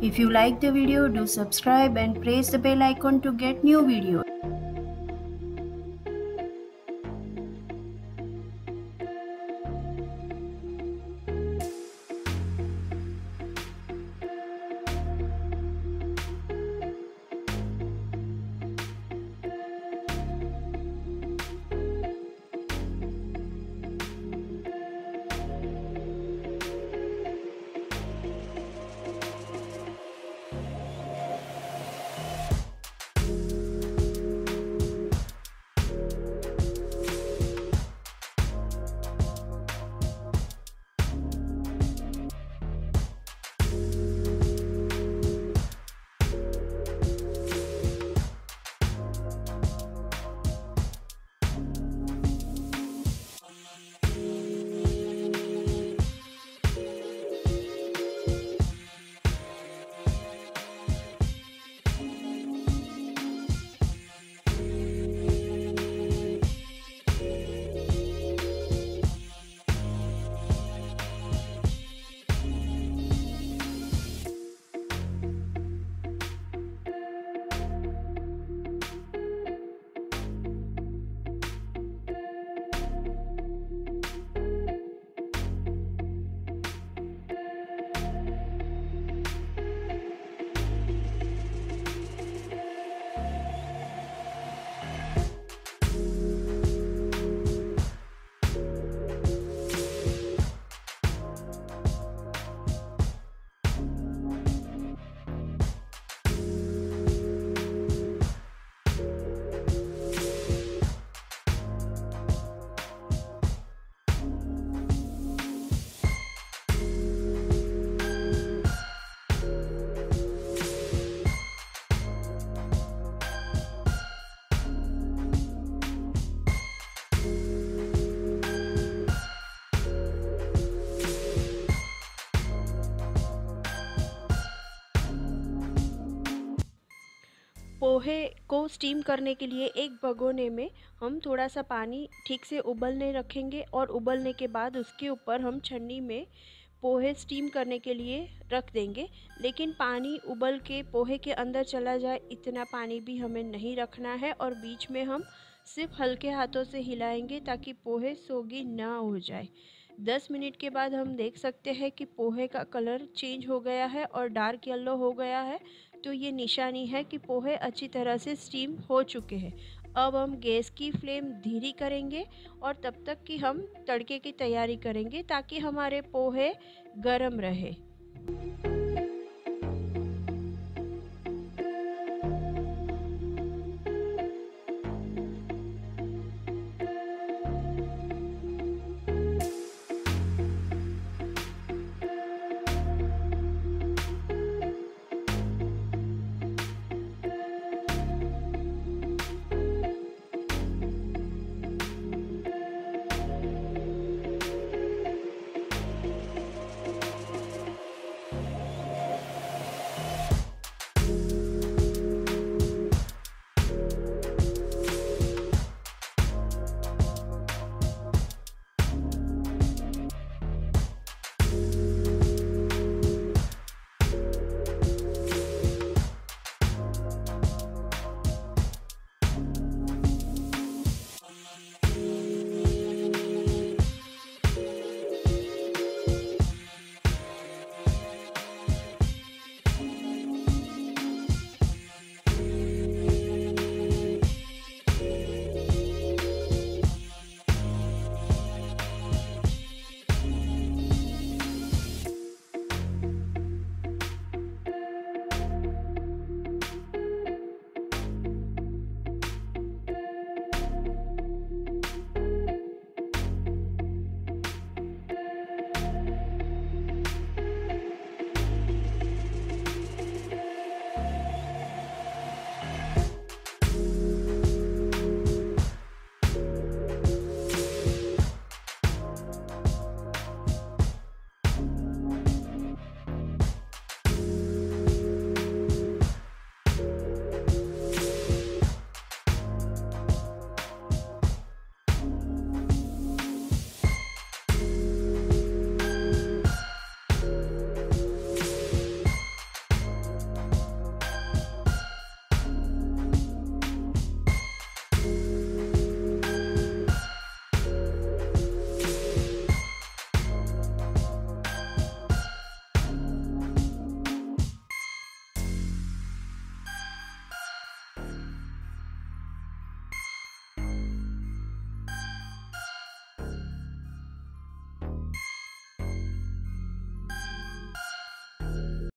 If you like the video, do subscribe and press the bell icon to get new videos. पोहे को steam करने के लिए एक भगोने में हम थोड़ा सा पानी ठीक से उबलने रखेंगे और उबलने के बाद उसके ऊपर हम छन्नी में पोहे स्टीम करने के लिए रख देंगे। लेकिन पानी उबल के पोहे के अंदर चला जाए इतना पानी भी हमें नहीं रखना है और बीच में हम सिर्फ हल्के हाथों से हिलाएंगे ताकि पोहे सोगी ना हो जाए। 10 मिनट के बाद हम देख सकते हैं कि पोहे का कलर चेंज हो गया है और डार्क येलो हो गया है, तो ये निशानी है कि पोहे अच्छी तरह से स्टीम हो चुके हैं। अब हम गैस की फ्लेम धीरे करेंगे और तब तक कि हम तड़के की तैयारी करेंगे ताकि हमारे पोहे गरम रहे।